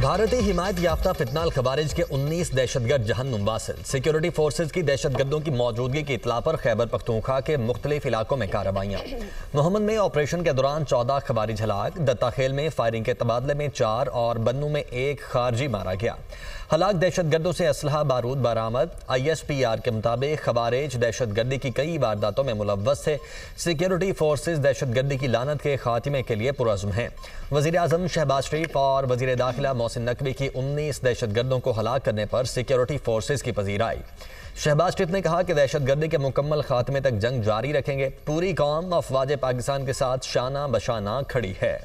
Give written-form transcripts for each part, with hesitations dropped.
भारतीय हिमायत याफ्ता फितनाल खवारिज के 19 दहशतगर्द जहन्नुम वासिल। सिक्योरिटी फोर्सेज की दहशतगर्दों की मौजूदगी की इत्तला पर खैबर पख्तूनख्वा के मुख्तलिफ इलाकों में कार्रवाइयाँ। मोहम्मद में ऑपरेशन के दौरान 14 खवारिज हलाक, दत्ताखेल में फायरिंग के तबादले में 4 और बन्नू में 1 खारजी मारा गया। हलाक दहशतगर्दों से असलहा बारूद बरामद। ISPR के मुताबिक खवारिज दहशतगर्दी की कई वारदातों में मुलव्वस थे। सिक्योरिटी फोर्सेज दहशतगर्दी की लानत के खात्मे के लिए पुरअज़्म हैं। वज़ीर आज़म शहबाज शरीफ और वज़ीर दाखिला मोहसिन नकवी की 19 दहशतगर्दों को हलाक करने पर सिक्योरिटी फोर्सेज की पजीराई। शहबाज शरीफ ने कहा कि दहशतगर्दी के मुकम्मल खात्मे तक जंग जारी रखेंगे। पूरी कौम अफवाज पाकिस्तान के साथ शाना बशाना खड़ी है।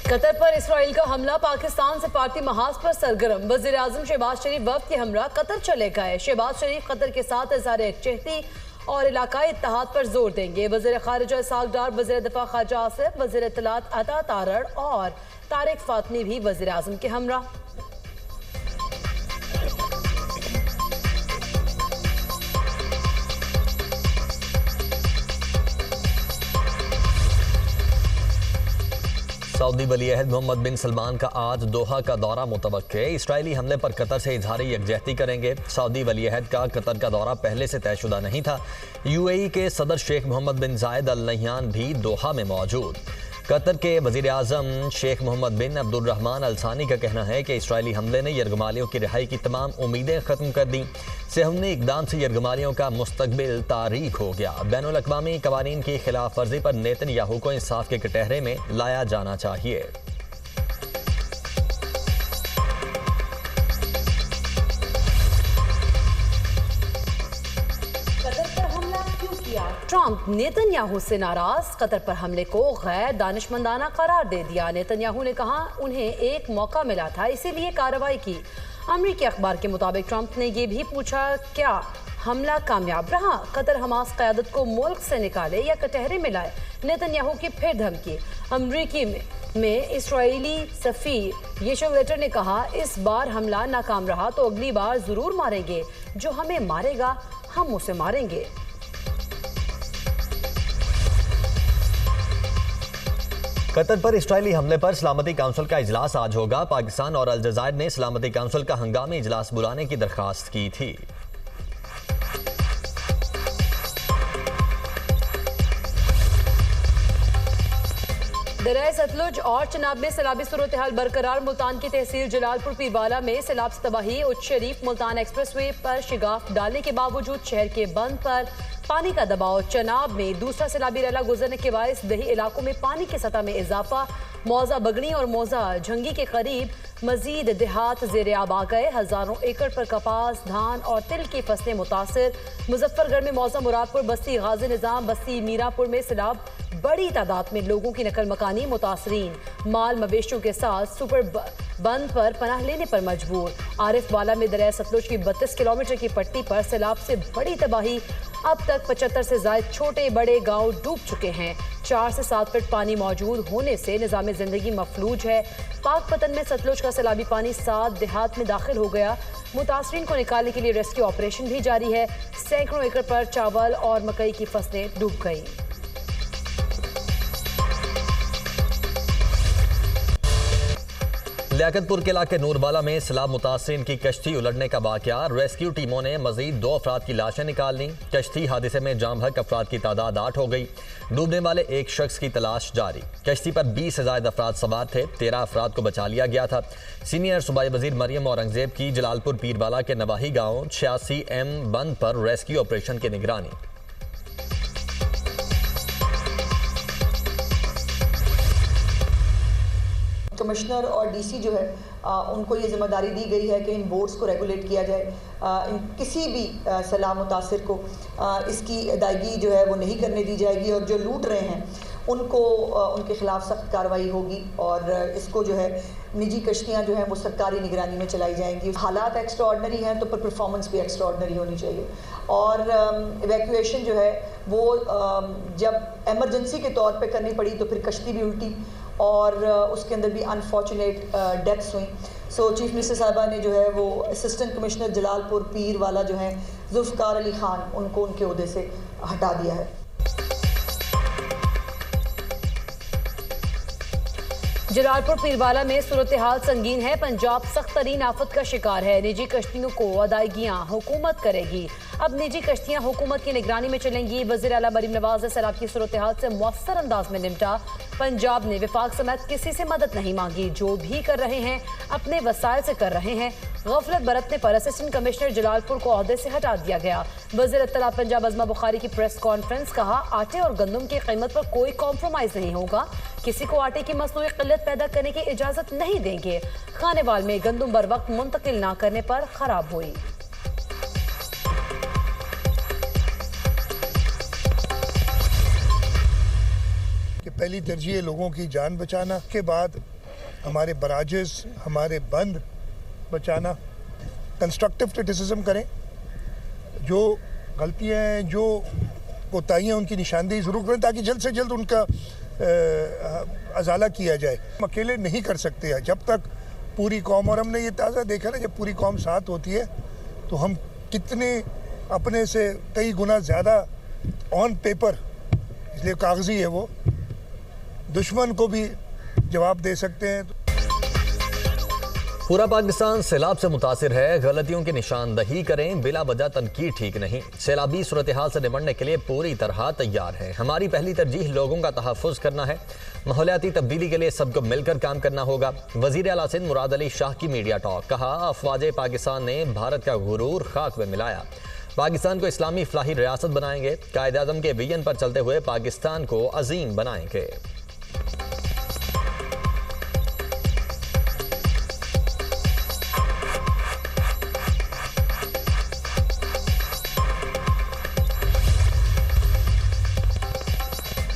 कतर पर इसराइल का हमला, पाकिस्तान से पार्टी महाज पर सरगर्म। वज़ीर आज़म शहबाज शरीफ वफ्द के हमरा कतर चले गए। शहबाज शरीफ कतर के साथ इज़हार यकजहती और इलाकाई इत्तेहाद पर जोर देंगे। वज़ीर ख़ारिजा इसहाक़ डार, वज़ीर दिफ़ा ख़ारिजा आसिफ, वज़ीर इत्तलात अता तारड़ और तारिक फ़ातमी भी वज़ीर आज़म के हमरा। सऊदी वली अहद मोहम्मद बिन सलमान का आज दोहा का दौरा मुतवक्के। इसराइली हमले पर कतर से इजहार यकजहती करेंगे। सऊदी वली अहद का कतर का दौरा पहले से तयशुदा नहीं था। UAE के सदर शेख मोहम्मद बिन जायद अल नहयान भी दोहा में मौजूद। कतर के वज़ीर आज़म शेख मोहम्मद बिन अब्दुर्रहमान अल सानी का कहना है कि इसराइली हमले ने यरगमालियों की रिहाई की तमाम उम्मीदें ख़त्म कर दी। सेहमनी इक़दाम से यरगमालियों का मुस्तकबिल तारीख हो गया। बैनुल अक़वामी क़वानीन की खिलाफ वर्जी पर नेतन्याहू को इंसाफ के कटहरे में लाया जाना चाहिए। ट्रंप नेतन्याहू से नाराज, कतर पर हमले को गैर दानिशमंदाना करार दे दिया। नेतन्याहू ने कहा उन्हें एक मौका मिला था, इसीलिए कार्रवाई की। अमरीकी अखबार के मुताबिक ट्रंप ने यह भी पूछा क्या हमला कामयाब रहा। कतर हमास क़यादत को मुल्क से निकाले या कटहरे में लाए। नेतन्याहू की फिर धमकी। अमरीकी में इसराइली सफ़ीर येशव लेटर ने कहा इस बार हमला नाकाम रहा तो अगली बार ज़रूर मारेंगे। जो हमें मारेगा हम उसे मारेंगे। कतर पर इसराइली हमले पर सलामती काउंसिल का इजलास आज होगा। पाकिस्तान और अलजज़ायर ने सलामती काउंसिल का हंगामी इजलास बुलाने की दरख्वास्त की थी। दरिया सतलुज और चनाब में सैलाबी सूरत हाल बरकरार। मुल्तान की तहसील जलालपुर पीरवाला में सैलाब से तबाही। उच्च शरीफ मुल्तान एक्सप्रेसवे पर शिगाफ डालने के बावजूद शहर के बंद पर पानी का दबाव। चनाब में दूसरा सैलाबी रैला गुजरने के बायस दही इलाकों में पानी की सतह में इजाफा। मौजा बगनी और मौजा झंगी के करीब मजीद देहात ज़ेरे आब आ गए। हज़ारों एकड़ पर कपास, धान और तिल की फसलें मुतासिर। मुजफ्फरगढ़ में मौजा मुरादपुर, बस्ती गाजी निज़ाम, बस्ती मीरापुर में सैलाब। बड़ी तादाद में लोगों की नकल मकानी मुतासरीन। माल मवेशियों के साथ सुपर बंद पर पनाह लेने पर मजबूर। आरिफ वाला में दरिया सतलुज की 32 किलोमीटर की पट्टी पर सैलाब से बड़ी तबाही। अब तक 75 से ज़ायद छोटे बड़े गांव डूब चुके हैं। 4 से 7 फीट पानी मौजूद होने से निज़ाम ज़िंदगी मफलूज है। पाकपतन में सतलुज का सैलाबी पानी 7 देहात में दाखिल हो गया। मुतासरीन को निकालने के लिए रेस्क्यू ऑपरेशन भी जारी है। सैकड़ों एकड़ पर चावल और मकई की फसलें डूब गई। लियाकतपुर के इलाके नूरबाला में सैलाब मुतासरीन की कश्ती उलटने का वाक़या। रेस्क्यू टीमों ने मजीद 2 अफराद की लाशें निकाल लीं। कश्ती हादसे में जाम बहक अफराद की तादाद 8 हो गई। डूबने वाले एक शख्स की तलाश जारी। कश्ती पर 20 से ज़ायद अफराद सवार थे। 13 अफराद को बचा लिया गया था। सीनियर सूबाई वज़ीर मरियम औरंगजेब की जलालपुर पीरवाला के नवाही गाँव 86M बंद पर रेस्क्यू ऑपरेशन की निगरानी। कमिश्नर और DC जो है उनको ये जिम्मेदारी दी गई है कि इन बोट्स को रेगुलेट किया जाए। किसी भी सैलाब मुतासिर को इसकी अदायगी जो है वो नहीं करने दी जाएगी और जो लूट रहे हैं उनको उनके खिलाफ सख्त कार्रवाई होगी और इसको जो है निजी कश्तियाँ जो हैं वो सरकारी निगरानी में चलाई जाएंगी। हालात एक्स्ट्रा ऑर्डनरी हैं तो पर परफॉर्मेंस भी एक्स्ट्रा ऑर्डनरी होनी चाहिए और इवैक्यूएशन जो है वो जब एमरजेंसी के तौर पे करनी पड़ी तो फिर कश्ती भी उल्टी और उसके अंदर भी अनफॉर्चुनेट डेथ्स हुई। सो चीफ मिनिस्टर साहबा ने जो है वो असिस्टेंट कमिश्नर जलालपुर पीर वाला जो है जुल्फ़िकार अली खान, उनको उनके ओहदे से हटा दिया है। जलालपुर पीरवाला में सूरत हाल संगीन है। पंजाब सख्त तरीन आफत का शिकार है। निजी कश्तियों को अदायगियां हुकूमत करेगी। अब निजी कश्तियां हुकूमत की निगरानी में चलेंगी। वज़ीर आला मरीम नवाज ने सैलाब की सूरत हाल से मौसर अंदाज में निपटा। पंजाब ने विफाक समेत किसी से मदद नहीं मांगी। जो भी कर रहे हैं अपने वसाइल से कर रहे हैं। गफलत बरतने पर असिस्टेंट कमिश्नर जलालपुर को ओहदे से हटा दिया गया। वज़ीर इत्तलात पंजाब अज़मा बुखारी की प्रेस कॉन्फ्रेंस, कहा आटे और गंदम की कीमत पर कोई कॉम्प्रोमाइज नहीं होगा। किसी को आटे की मसनूई किल्लत पैदा करने की इजाजत नहीं देंगे। खानेवाल में गंदम बर वक्त मुंतकिल ना करने पर खराब हुई। कि पहली तरजीह लोगों की जान बचाना, के बाद हमारे बराजेस, हमारे बंद बचाना। कंस्ट्रक्टिव क्रिटिसिज्म करें, जो गलतियां हैं, जो कोताहियां, उनकी निशानदेही ज़रूर करें ताकि जल्द से जल्द उनका अजाला किया जाए। हम अकेले नहीं कर सकते हैं जब तक पूरी कौम, और हमने ये ताज़ा देखा ना, जब पूरी कौम साथ होती है तो हम कितने अपने से कई गुना ज़्यादा ऑन पेपर, इसलिए कागजी है वो, दुश्मन को भी जवाब दे सकते हैं। पूरा पाकिस्तान सैलाब से मुतासिर है। गलतियों की निशानदही करें, बिला वजह तनकीद ठीक नहीं। सैलाबी सूरत हाल से निपटने के लिए पूरी तरह तैयार है। हमारी पहली तरजीह लोगों का तहफ़्फ़ुज़ करना है। माहौलियाती तब्दीली के लिए सबको मिलकर काम करना होगा। वज़ीर आला सिंध मुराद अली शाह की मीडिया टॉक, कहा अफवाज पाकिस्तान ने भारत का गुरूर खाक में मिलाया। पाकिस्तान को इस्लामी फलाही रियासत बनाएंगे। कायद-ए-आज़म के विजन पर चलते हुए पाकिस्तान को अजीम बनाएंगे।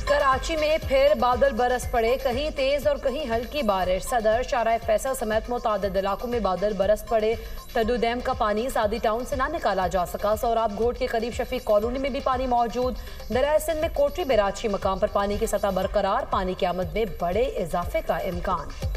कराची में फिर बादल बरस पड़े, कहीं तेज और कहीं हल्की बारिश। सदर, शाहराह फैसल समेत मुतादिद इलाकों में बादल बरस पड़े। तड्डू डैम का पानी सादी टाउन से ना निकाला जा सका। सोराब घोट के करीब शफीक कॉलोनी में भी पानी मौजूद। दरिया सिंध में कोटरी बैराची मकाम पर पानी की सतह बरकरार। पानी की आमद में बड़े इजाफे का इम्कान।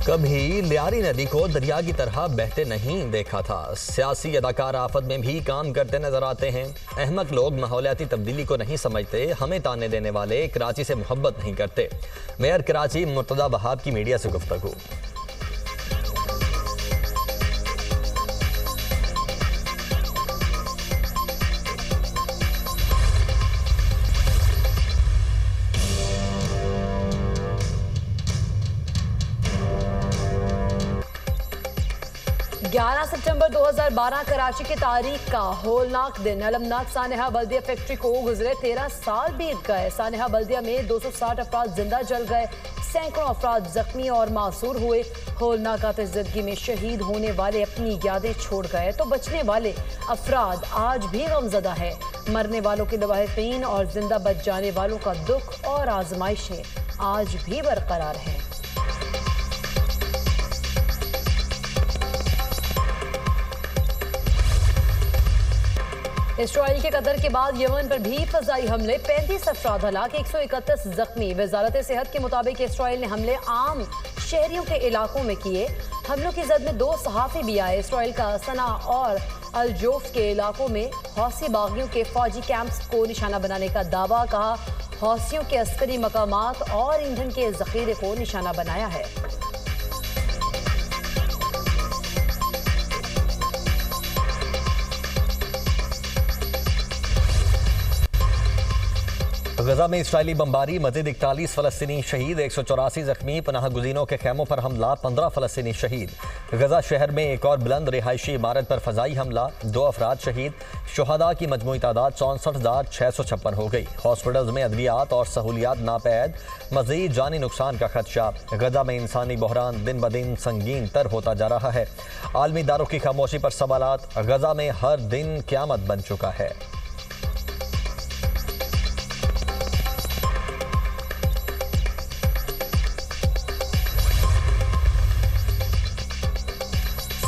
कभी लियारी नदी को दरिया की तरह बहते नहीं देखा था। सियासी अदाकार आफत में भी काम करते नजर आते हैं। अहमक लोग माहौलियाती तब्दीली को नहीं समझते। हमें ताने देने वाले कराची से मोहब्बत नहीं करते। मेयर कराची मुर्तजा वहाब की मीडिया से गुफ्तगू। सितंबर 2012 कराची की तारीख का होलनाक दिन। अलमनाक सानेहा बल्दिया फैक्ट्री को गुजरे 13 साल बीत गए। सानेहा बल्दिया में 260 अफराद जिंदा जल गए, सैकड़ों अफराद जख्मी और मासूर हुए। होलनाक आतिशज़दगी में शहीद होने वाले अपनी यादें छोड़ गए तो बचने वाले अफराद आज भी गमज़दा है। मरने वालों के लवाहिकीन और जिंदा बच जाने वालों का दुख और आजमाइशें आज भी बरकरार हैं। इसराइल के कतर के बाद यमन पर भी फजाई हमले, 35 अफराद हलाक, 131 जख्मी। वजारत सेहत के मुताबिक इसराइल ने हमले आम शहरियों के इलाकों में किए। हमलों की जद में 2 सहाफ़ी भी आए। इसराइल का सना और अलजोफ के इलाकों में हौसी बागियों के फौजी कैंप्स को निशाना बनाने का दावा, कहा हौसियों के अस्करी मकामात और ईंधन के जखीरे को निशाना बनाया है। गजा में इसराइली बमबारी, मज़ीद 41 फ़लस्तीनी शहीद, 184 जख्मी। पनाह गुज़ीनों के खैमों पर हमला, 15 फ़लस्तीनी शहीद। गजा शहर में एक और बुलंद रिहायशी इमारत पर फ़ज़ाई हमला, 2 अफराद शहीद। शुहदा की मजमूई तादाद 64,656 हो गई। हॉस्पिटल्स में अद्वियात और सहूलियात नापैद, मज़ीद जानी नुकसान का खदशा। गजा में इंसानी बहरान दिन ब दिन संगीन तर होता जा रहा है। आलमी इदारों की खामोशी पर सवालात। गजा में हर दिन क़यामत बन चुका है।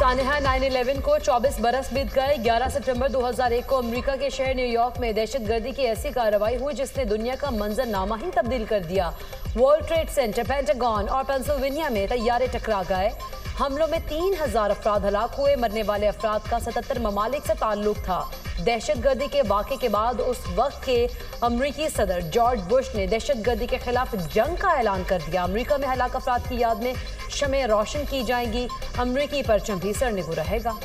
सानहा 9/11 को 24 बरस बीत गए। 11 सितंबर 2001 को अमेरिका के शहर न्यूयॉर्क में दहशतगर्दी की ऐसी कार्रवाई हुई जिसने दुनिया का मंजरनामा ही तब्दील कर दिया। वर्ल्ड ट्रेड सेंटर, पेंटागन और पेंसिल्वेनिया में तैयारे टकरा गए। हमलों में 3000 अफराद हलाक हुए। मरने वाले अफराद का 77 ममालिक से ताल्लुक था। दहशतगर्दी के वाक़े के बाद उस वक्त के अमरीकी सदर जॉर्ज बुश ने दहशतगर्दी के खिलाफ जंग का ऐलान कर दिया। अमरीका में हलाक अफराद की याद में शमें रोशन की जाएंगी। अमरीकी परचम भी सरनिगू रहेगा।